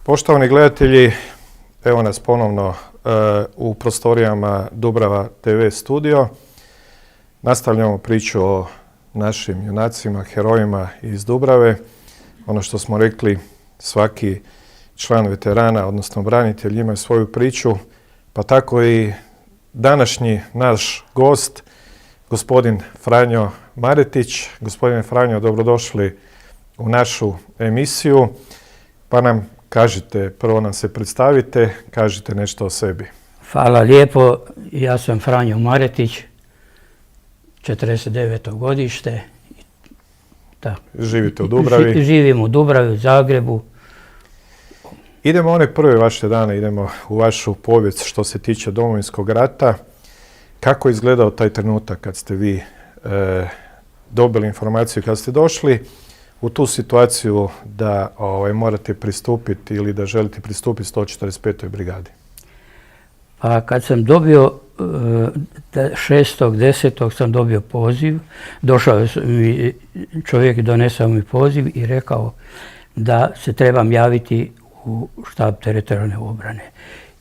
Poštovani gledatelji, evo nas ponovno u prostorijama Dubrava TV studio. Nastavljamo priču o našim junacima, herojima iz Dubrave. Ono što smo rekli, svaki član veterana, odnosno branitelj, ima svoju priču, pa tako i današnji naš gost, gospodin Franjo Maretić. Gospodine Franjo, dobrodošli u našu emisiju. Pa nam kažite, prvo nam se predstavite, kažite nešto o sebi. Hvala lijepo, ja sam Franjo Maretić, 49. godište. Živite u Dubravi? Živim u Dubravi, u Zagrebu. Idemo one prve vaše dane, idemo u vašu povijest što se tiče Domovinskog rata. Kako je izgledao taj trenutak kad ste vi dobili informaciju, kad ste došli u tu situaciju da morate pristupiti ili da želite pristupiti 145. brigadi? Pa kad sam dobio 6.10. sam dobio poziv, došao mi čovjek i donesao mi poziv i rekao da se trebam javiti u štab teritorijalne obrane.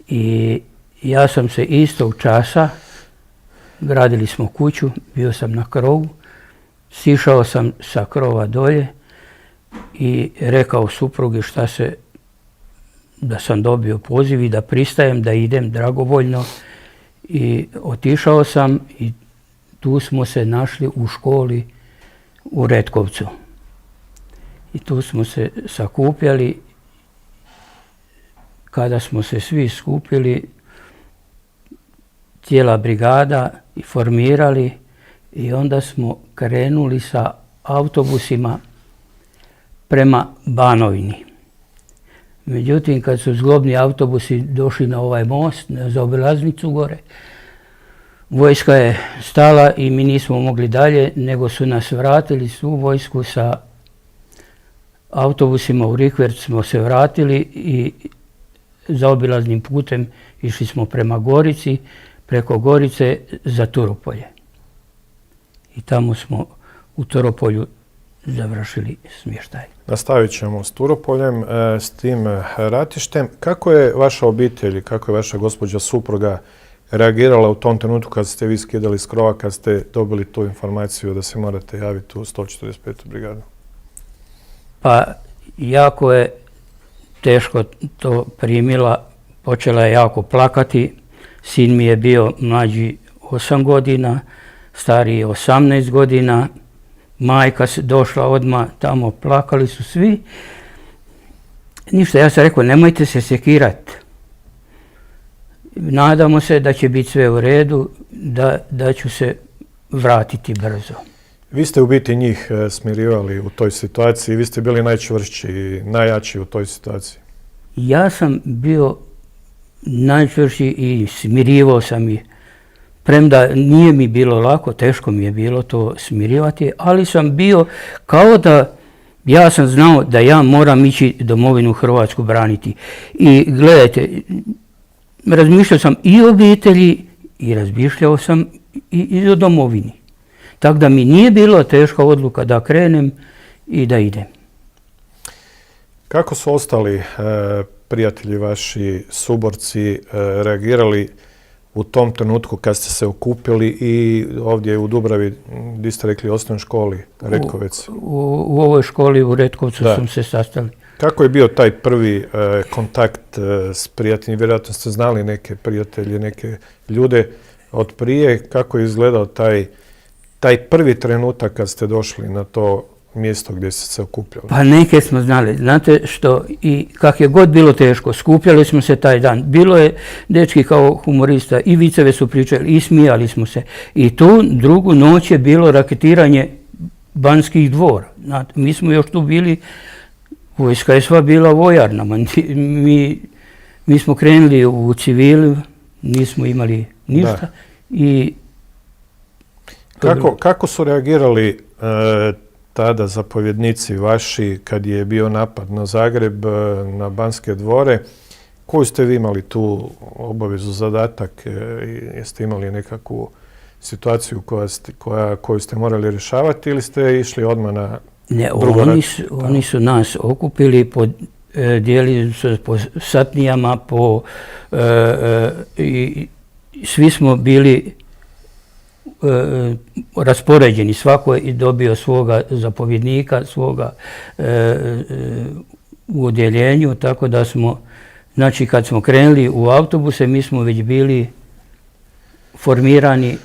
I ja sam se istog časa, gradili smo kuću, bio sam na krovu, sišao sam sa krova dolje i rekao suprugi da sam dobio poziv i da pristajem da idem dragovoljno. I otišao sam i tu smo se našli u školi u Retkovcu. I tu smo se sakupljali. Kada smo se svi skupili, cijela brigada i formirali, i onda smo krenuli sa autobusima prema Banovini. Međutim, kad su zglobni autobusi došli na ovaj most, na zaobilaznicu gore, vojska je stala i mi nismo mogli dalje, nego su nas vratili svu vojsku sa autobusima u Rikverc smo se vratili i zaobilaznim putem išli smo prema Gorici, preko Gorice za Turopolje. I tamo smo u Turopolju završili smještaj. Nastavit ćemo s Turopoljem, s tim ratištem. Kako je vaša obitelj, kako je vaša gospođa supruga reagirala u tom trenutku kad ste vi skidali s krova, kad ste dobili tu informaciju da se morate javiti u 145. brigadu? Pa jako je teško to primila, počela je jako plakati. Sin mi je bio mlađi 8 godina, stariji 18 godina. Majka se došla odmah tamo, plakali su svi. Ništa, ja sam rekao, nemojte se sekirati. Nadamo se da će biti sve u redu, da ću se vratiti brzo. Vi ste u biti njih smirivali u toj situaciji, vi ste bili najčvršći i najjači u toj situaciji. Ja sam bio najčvršći i smirivao sam ih. Premda nije mi bilo lako, teško mi je bilo to smirivati, ali sam bio kao da ja sam znao da ja moram ići domovinu Hrvatsku braniti. I gledajte, razmišljao sam i o obitelji i razmišljao sam i o domovini. Tako da mi nije bilo teška odluka da krenem i da idem. Kako su ostali prijatelji vaši, suborci reagirali u tom trenutku kad ste se okupili i ovdje u Dubravi, gdje ste rekli, osnovnoj školi, Retkovec? U ovoj školi u Retkovcu smo se sastali. Kako je bio taj prvi kontakt s prijateljima? Vjerojatno ste znali neke prijatelje, neke ljude od prije. Kako je izgledao taj prvi trenutak kad ste došli na to mjesto gdje ste se okupljali? Pa neke smo znali. Znate što, i kak je god bilo teško, skupljali smo se taj dan. Bilo je dečki kao humorista i viceve su pričali i smijali smo se. I tu drugu noć je bilo raketiranje Banskih dvora. Znate, mi smo još tu bili, vojska je sva bila vojarna. Mi smo krenuli u civilu, nismo imali ništa. I kako su reagirali tada zapovjednici vaši kad je bio napad na Zagreb, na Banske dvore? Koju ste vi imali tu obavezu, zadatak? Jeste imali nekakvu situaciju koju ste morali rješavati ili ste išli odmah na drugo? Oni su nas okupili pod dijelili su po satnijama, i svi smo bili raspoređeni, svako je dobio svoga zapovjednika, svoga u odjeljenju, tako da smo, znači kad smo krenuli u autobuse, mi smo već bili formirani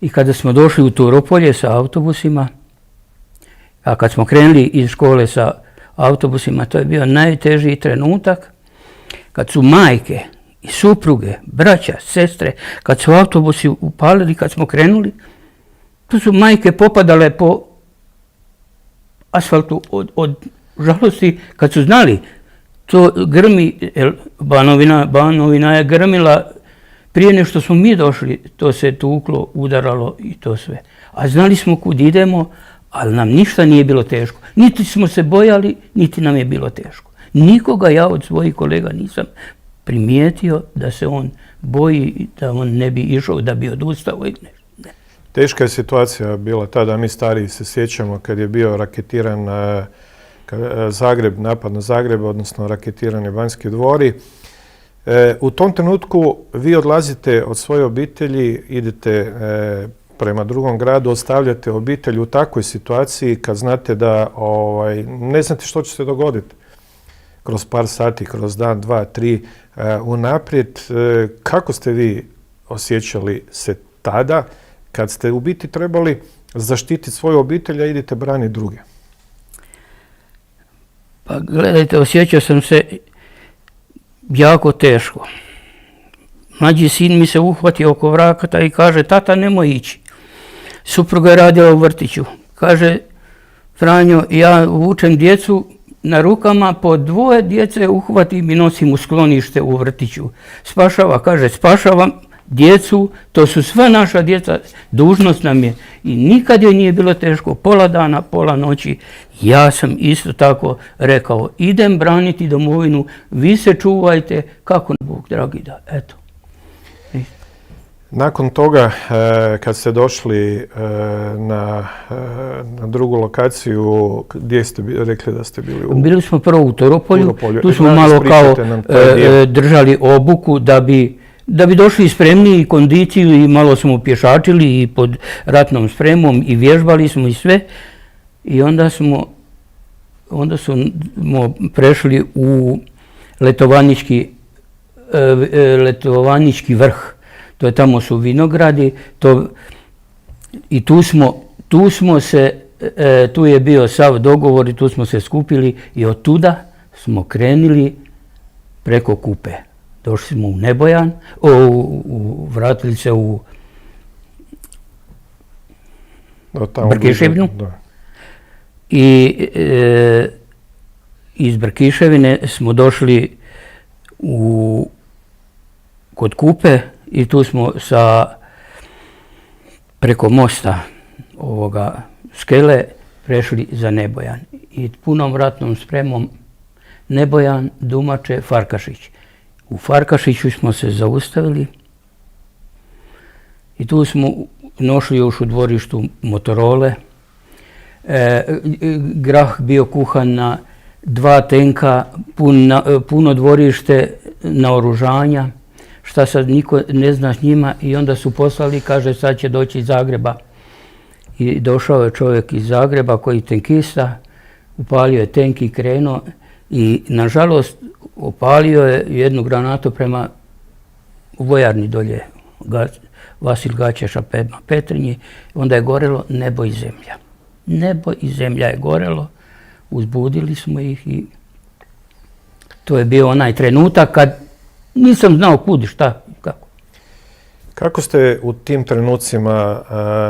i kada smo došli u Turopolje sa autobusima, a kad smo krenuli iz škole sa autobusima, to je bio najteži trenutak kad su majke i supruge, braća, sestre, kad su autobusi upalili, kad smo krenuli, tu su majke popadale po asfaltu od žalosti, kad su znali to grmi, Banovina je grmila prije nego što smo mi došli, to se tuklo, udaralo i to sve. A znali smo kud idemo, ali nam ništa nije bilo teško. Niti smo se bojali, niti nam je bilo teško. Nikoga ja od svojih kolega nisam primijetio da se on boji, da on ne bi išao, da bi odustao. Ne. Teška je situacija bila tada, mi stariji se sjećamo kad je bio raketiran Zagreb, napad na Zagreb, odnosno raketirani Banjski dvori. U tom trenutku vi odlazite od svoje obitelji, idete prema drugom gradu, ostavljate obitelj u takvoj situaciji kad znate da ne znate što će se dogoditi kroz par sati, kroz dan, dva, tri unaprijed. Kako ste vi osjećali se tada kad ste u biti trebali zaštititi svoju obitelj, a idete braniti druge? Pa gledajte, osjećao sam se jako teško. Mlađi sin mi se uhvatio oko vrata i kaže, tata, nemoj ići. Supruga je radila u vrtiću. Kaže, Franjo, ja vučem djecu na rukama, po dvoje djece uhvatim i nosim u sklonište u vrtiću. Spašavam djecu, to su sva naša djeca, dužnost nam je. I nikad joj nije bilo teško, pola dana, pola noći. Ja sam isto tako rekao, idem braniti domovinu, vi se čuvajte, kako nam Bog dragi da. Eto. Nakon toga, kad ste došli na drugu lokaciju, gdje ste rekli da ste bili? Bili smo prvo u Turopolju. Tu smo malo kao držali obuku da bi došli spremni i kondiciju i malo smo pješačili i pod ratnom spremom i vježbali smo i sve. I onda smo prešli u letovanički vrh. To je tamo su vinogradi i tu je bio sav dogovor i tu smo se skupili i od tuda smo krenuli preko Kupe. Došli smo u Nebojan, vratili se u Brkiševinu i iz Brkiševine smo došli kod Kupe i tu smo preko mosta Skele prešli za Nebojan. I punom ratnom spremom Nebojan, Dumače, Farkašić. U Farkašiću smo se zaustavili i tu smo nošli još u dvorištu Motorole. Grah bio kuhan na 2 tenka, puno dvorište naoružanja. Šta sad niko ne zna s njima i onda su poslali, kaže sad će doći iz Zagreba. I došao je čovjek iz Zagreba koji tenkista, upalio je tenk i krenuo i nažalost opalio je jednu granatu prema vojarni dolje, Vasil Gačeša prema Petrinji, onda je gorelo nebo i zemlja. Nebo i zemlja je gorelo, uzbudili smo ih i to je bio onaj trenutak kad nisam znao kud, šta, kako. Kako ste u tim trenucima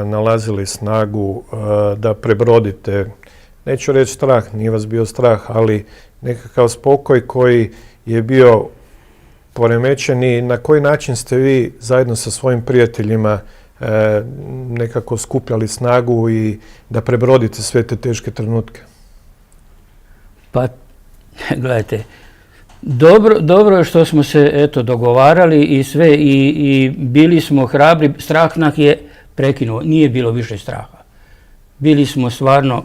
nalazili snagu da prebrodite, neću reći strah, nije vas bio strah, ali nekakav spokoj koji je bio poremećen i na koji način ste vi zajedno sa svojim prijateljima nekako skupljali snagu i da prebrodite sve te teške trenutke? Pa, gledajte, dobro je što smo se dogovarali i sve i bili smo hrabri, strah nas je prekinuo, nije bilo više straha. Bili smo stvarno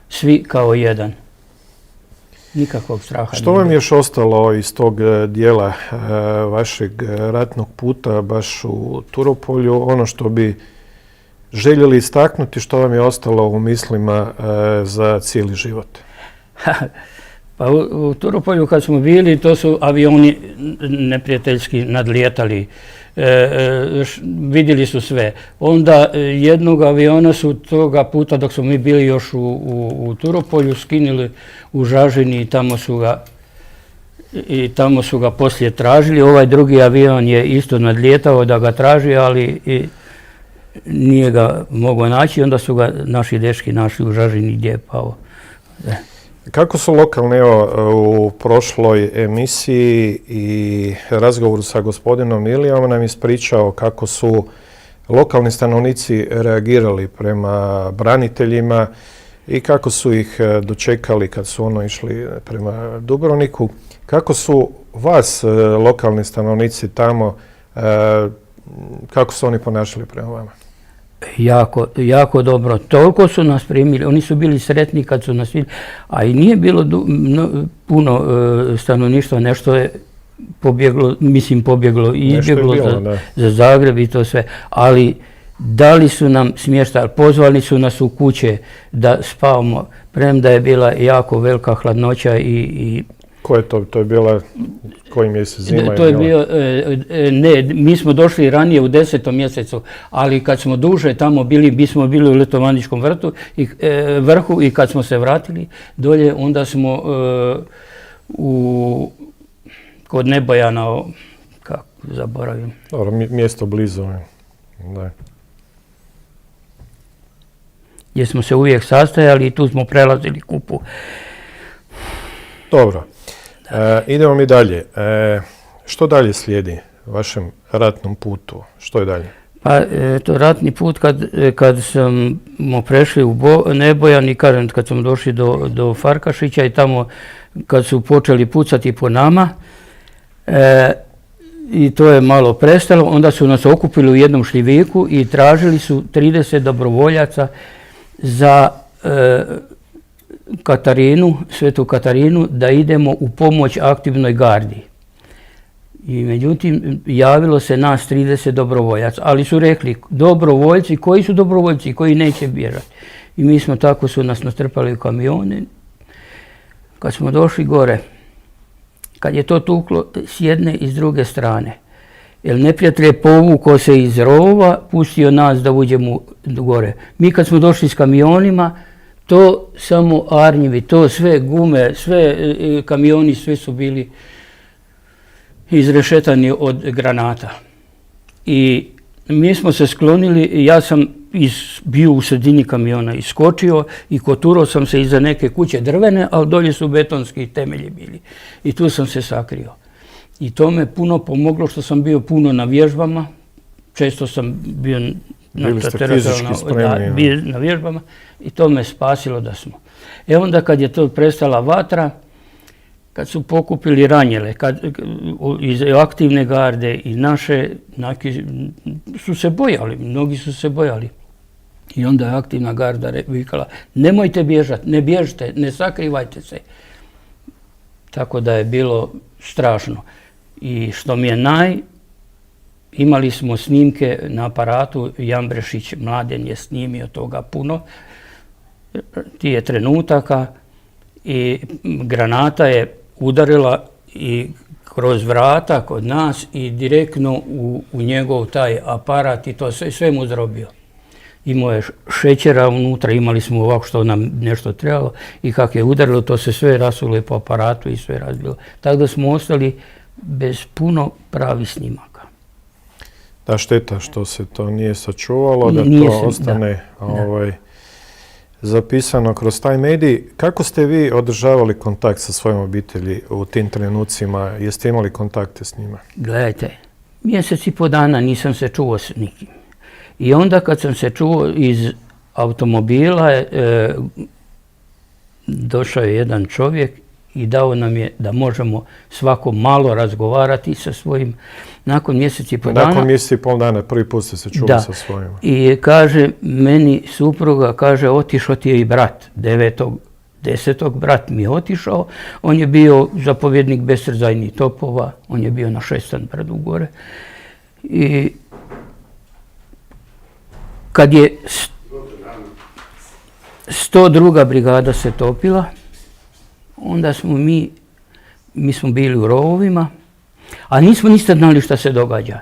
svi kao jedan. Nikakvog straha. Što vam je još ostalo iz tog dijela vašeg ratnog puta baš u Turopolju, ono što bi željeli istaknuti, što vam je ostalo u mislima za cijeli život? Pa u Turopolju kad smo bili, to su avioni neprijateljski nadlijetali. Vidjeli su sve. Onda jednog aviona su toga puta, dok smo mi bili još u Turopolju, skinuli u Žažini i tamo su ga poslije tražili. Ovaj drugi avion je isto nadlijetao da ga traži, ali nije ga mogao naći. Onda su ga naši dečki našli u Žažini gdje je pao. Kako su lokalni, evo, u prošloj emisiji i razgovoru sa gospodinom Ilijom nam ispričao kako su lokalni stanovnici reagirali prema braniteljima i kako su ih dočekali kad su išli prema Dubrovniku. Kako su vas, lokalni stanovnici tamo, kako su oni ponašali prema vama? Jako dobro. Toliko su nas primili. Oni su bili sretni kad su nas vidjeli. A i nije bilo puno stanovništva. Nešto je pobjeglo i izbjeglo za Zagreb i to sve. Ali dali su nam smještaj. Pozvali su nas u kuće da spavamo. Premda je bila jako velika hladnoća i Ko je to? To je bila koji mjesec, zima? To je bio, ne, mi smo došli ranije u 10. mjesecu, ali kad smo duže tamo bili, mi smo bili u Letovaničkom vrhu i kad smo se vratili dolje, onda smo kod Nebojana, kako zaboravim. Dobro, mjesto blizu. Da. Gdje smo se uvijek sastajali i tu smo prelazili Kupu. Dobro. Idemo mi dalje. Što dalje slijedi vašem ratnom putu? Što je dalje? Pa to ratni put kad smo prešli u Nebojan i kažem kad smo došli do Farkašića i tamo kad su počeli pucati po nama i to je malo prestalo, onda su nas okupili u jednom šljiviku i tražili su 30 dobrovoljaca za Katarinu, Svetu Katarinu, da idemo u pomoć aktivnoj gardi. I međutim, javilo se nas 30 dobrovoljaca, ali su rekli dobrovoljci, koji su dobrovoljci, koji neće bježati. I mi smo tako su nas natrpali u kamione. Kad smo došli gore, kad je to tuklo s jedne i s druge strane, jer neprijatelj je povukao se iz rovova, pustio nas da uđemo gore. Mi kad smo došli s kamionima, to samo arnjevi, to sve gume, sve kamioni, sve su bili izrešetani od granata. I mi smo se sklonili, ja sam bio u sredini kamiona, iskočio i koturao sam se iza neke kuće drvene, ali dolje su betonski temelji bili. I tu sam se sakrio. I to me puno pomoglo što sam bio puno na vježbama. Često sam bio na vježbama i to me spasilo da smo. Onda kad je to prestala vatra, kad su pokupili ranjele, iz aktivne garde i naše, su se bojali, mnogi su se bojali. I onda je aktivna garda vikala, nemojte bježati, ne bježite, ne sakrivajte se. Tako da je bilo strašno. I što mi je imali smo snimke na aparatu, Jambrešić Mladen je snimio toga puno, tije trenutaka i granata je udarila i kroz vrata kod nas i direktno u njegov taj aparat i to sve mu zrobio. Imao je šećera unutra, imali smo ovako što nam nešto trebalo i kako je udarilo, to se sve rasulo po aparatu i sve razbilo. Tako da smo ostali bez puno pravih snimaka. Da, šteta što se to nije sačuvalo, da to ostane zapisano kroz taj medij. Kako ste vi održavali kontakt sa svojom obitelji u tim trenucima? Jeste imali kontakte s njima? Gledajte, mjesec i po dana nisam se čuo s nikim. I onda kad sam se čuo iz automobila, došao je jedan čovjek i dao nam je da možemo svako malo razgovarati sa svojim. Nakon mjesec i po dana... Nakon mjesec i pol dana prvi put ste se čuli sa svojima. I kaže meni supruga, kaže otišao ti je i brat 9. 10. brat mi je otišao, on je bio zapovjednik bestrzajnih topova, on je bio na Šestan brdu gore. I kad je 102. brigada se topila, onda smo mi smo bili u rovovima, a nismo ništa znali šta se događa.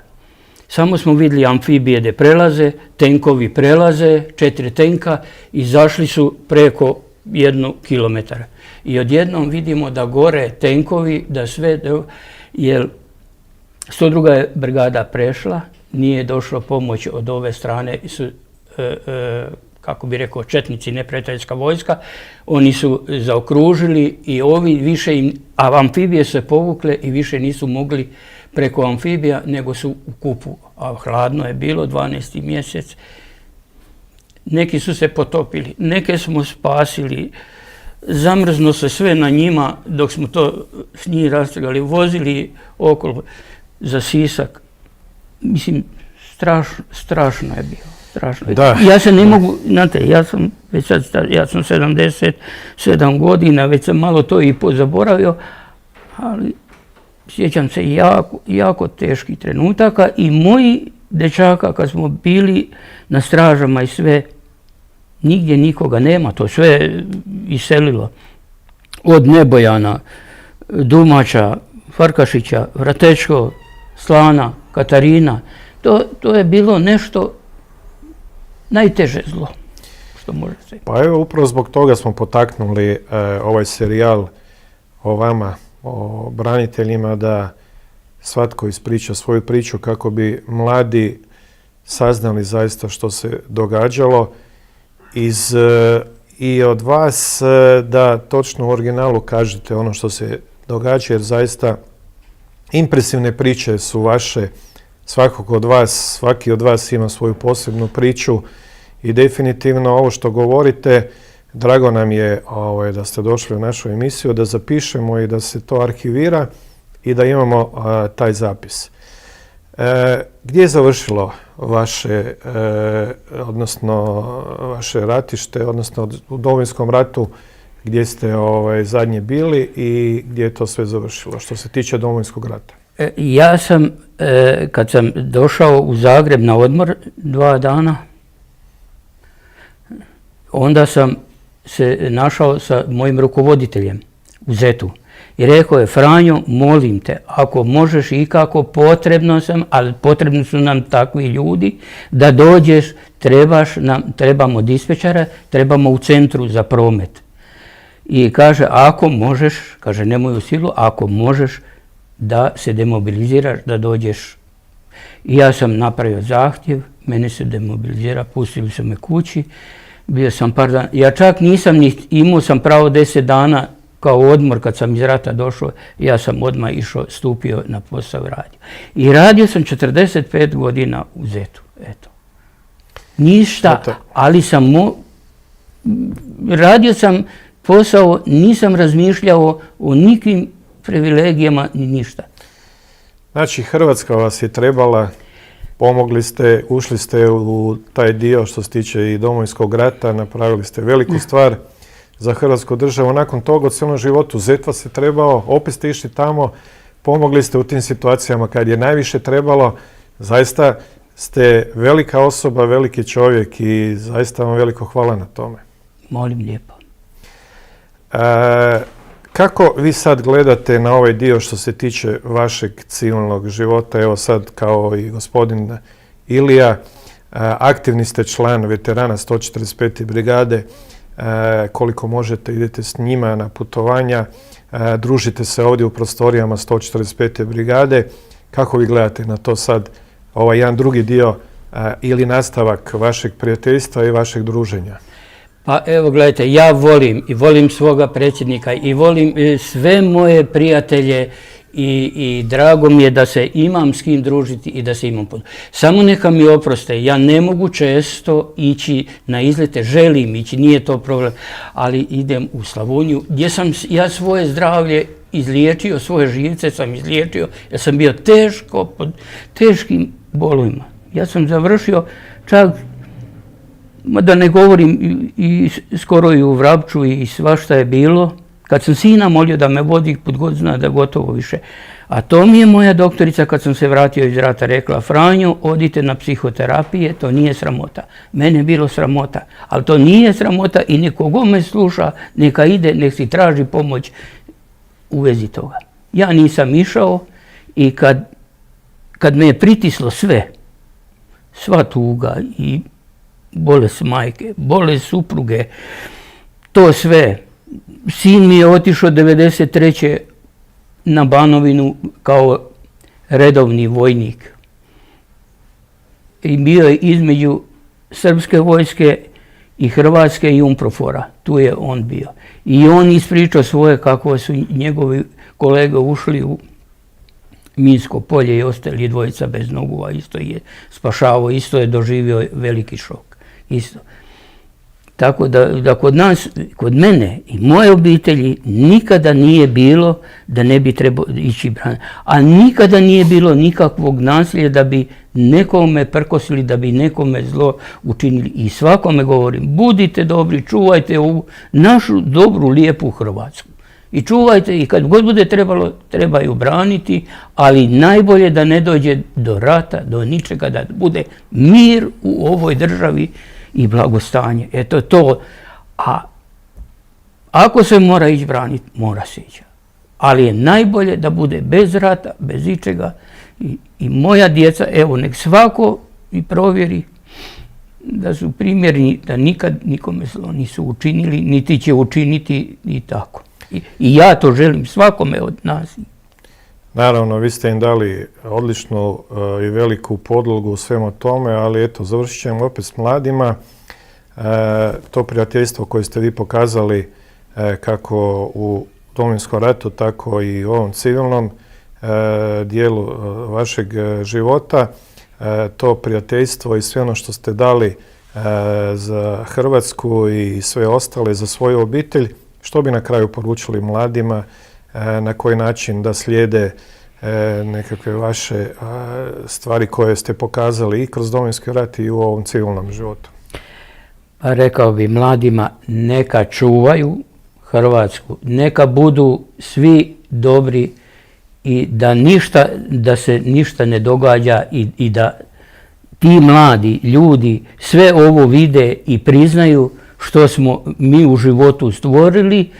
Samo smo vidjeli amfibije da prelaze, tenkovi prelaze, 4 tenka, izašli su preko 1 kilometara. I odjednom vidimo da gore tenkovi, da sve, jer 102. je brigada prešla, nije došla pomoć od ove strane, kako bi rekao, četnici, neprijateljska vojska, oni su zaokružili i ovi više a amfibije se povukle i više nisu mogli preko amfibija, nego su u kupu. A hladno je bilo, 12. mjesec. Neki su se potopili, neke smo spasili, zamrzno se sve na njima dok smo to s njih rastrgali, vozili okolo za Sisak. Mislim, strašno je bilo. Da. Ja se ne mogu, znate, ja sam 77 godina, već sam malo to i pozaboravio, ali sjećam se jako teških trenutaka i moji dečaka kad smo bili na stražama i sve, nigdje nikoga nema, to sve iselilo. Od Nebojana, Dumača, Farkašića, Vratečko, Slana, Katarina, to je bilo nešto najteže zlo, što može se. Pa evo, upravo zbog toga smo potaknuli ovaj serijal o vama, o braniteljima, da svatko ispriča svoju priču kako bi mladi saznali zaista što se događalo i od vas da točno u originalu kažete ono što se događa, jer zaista impresivne priče su vaše. Svakog od vas, svaki od vas ima svoju posebnu priču i definitivno ovo što govorite, drago nam je da ste došli u našu emisiju, da zapišemo i da se to arhivira i da imamo taj zapis. Gdje je završilo vaše ratište, odnosno u Domovinskom ratu, gdje ste zadnje bili i gdje je to sve završilo što se tiče Domovinskog rata? Ja sam, kad sam došao u Zagreb na odmor 2 dana, onda sam se našao sa mojim rukovoditeljem u Zetu. I rekao je, Franjo, molim te, ako možeš ikako, ali potrebni su nam takvi ljudi, da dođeš, trebamo dispečara, trebamo u centru za promet. I kaže, ako možeš, kaže, nemoj u silu, ako možeš da se demobiliziraš, da dođeš. I ja sam napravio zahtjev, mene se demobilizira, pustili su me kući, bio sam par dana. Ja čak nisam imao sam pravo 10 dana kao odmor kad sam iz rata došao, ja sam odmah stupio na posao i radio. I radio sam 45 godina u Zetu, eto. Ništa, ali radio sam posao, nisam razmišljao o nikim privilegijama ni ništa. Znači, Hrvatska vas je trebala, pomogli ste, ušli ste u taj dio što se tiče i Domovinskog rata, napravili ste veliku stvar za Hrvatsku državu. Nakon toga u cijelom životu Zet vas je trebao, opet ste išli tamo, pomogli ste u tim situacijama kad je najviše trebalo. Zaista ste velika osoba, veliki čovjek i zaista vam veliko hvala na tome. Molim lijepo. Kako vi sad gledate na ovaj dio što se tiče vašeg civilnog života? Evo sad kao i gospodin Ilija, aktivni ste član veterana 145. brigade, koliko možete idete s njima na putovanja, družite se ovdje u prostorijama 145. brigade. Kako vi gledate na to sad, ovaj jedan drugi dio ili nastavak vašeg prijateljstva i vašeg druženja? Pa evo gledajte, ja volim svoga predsjednika i volim sve moje prijatelje i drago mi je da se imam s kim družiti i da se imam pod. Samo neka mi oproste, ja ne mogu često ići na izlete, želim ići, nije to problem, ali idem u Slavoniju gdje sam ja svoje zdravlje izliječio, svoje živce sam izliječio, jer sam bio pod teškim bolovima. Ja sam završio čak da ne govorim i skoro i u Vrapču i svašta je bilo. Kad sam sina molio da me vodi, put god zna da gotovo više. A to mi je moja doktorica kad sam se vratio iz rata rekla: Franjo, odite na psihoterapije, to nije sramota. Mene je bilo sramota, ali to nije sramota i nekogo me sluša, neka ide, nek si traži pomoć u vezi toga. Ja nisam išao i kad me je pritislo sve, sva tuga i bolest majke, bolest supruge, to sve, sin mi je otišao 1993. na Banovinu kao redovni vojnik. I bio je između srpske vojske i hrvatske i UNPROFOR-a. Tu je on bio. I on ispričao svoje kako su njegovi kolege ušli u minsko polje i ostali dvojica bez nogu, a isto je spašavao, isto je doživio veliki šok. Isto. Tako da kod nas, kod mene i moje obitelji nikada nije bilo da ne bi trebao ići braniti. A nikada nije bilo nikakvog nasilja da bi nekome prkosili, da bi nekome zlo učinili. I svakome govorim, budite dobri, čuvajte ovu našu dobru, lijepu Hrvatsku. I čuvajte i kad god bude trebalo, treba ju braniti, ali najbolje da ne dođe do rata, do ničega, da bude mir u ovoj državi i blagostanje. Eto to. A ako se mora ići braniti, mora se ići. Ali je najbolje da bude bez rata, bez ičega. I moja djeca, evo, nek svako i provjeri da su primjerni, da nikad nikome zlo nisu učinili, niti će učiniti i tako. I ja to želim svakome od nas. Naravno, vi ste im dali odličnu i veliku podlogu u svemu tome, ali eto, završit ćemo opet s mladima. To prijateljstvo koje ste vi pokazali kako u Domovinskom ratu, tako i u ovom civilnom dijelu vašeg života, to prijateljstvo i sve ono što ste dali za Hrvatsku i sve ostale, za svoju obitelj, što bi na kraju poručili mladima, na koji način da slijede nekakve vaše stvari koje ste pokazali i kroz Domovinski rat i u ovom civilnom životu? Rekao bi mladima, neka čuvaju Hrvatsku, neka budu svi dobri i da se ništa ne događa i da ti mladi ljudi sve ovo vide i priznaju što smo mi u životu stvorili,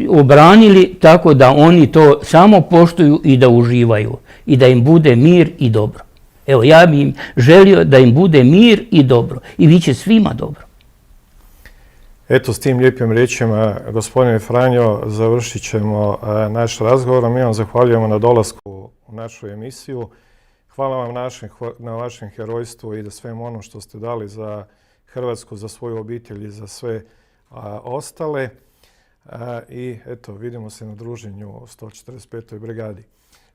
obranili, tako da oni to samo poštuju i da uživaju i da im bude mir i dobro. Evo, ja bih im želio da im bude mir i dobro i bit će svima dobro. Eto, s tim lijepim riječima, gospodine Franjo, završit ćemo naš razgovor. Mi vam zahvaljujemo na dolasku u našu emisiju. Hvala vam na vašem herojstvu i da svemu onom što ste dali za Hrvatsku, za svoju obitelj i za sve ostale. I eto, vidimo se na druženju u 145. brigadi.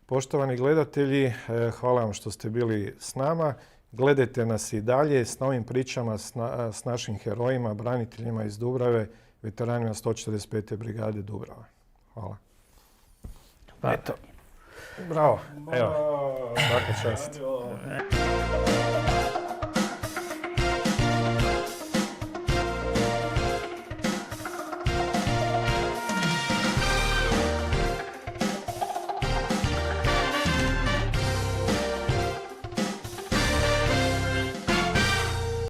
Poštovani gledatelji, hvala vam što ste bili s nama. Gledajte nas i dalje s novim pričama, s našim herojima, braniteljima iz Dubrave, veteranima 145. brigade Dubrava. Hvala. Eto. Bravo. Evo. Svaka čast.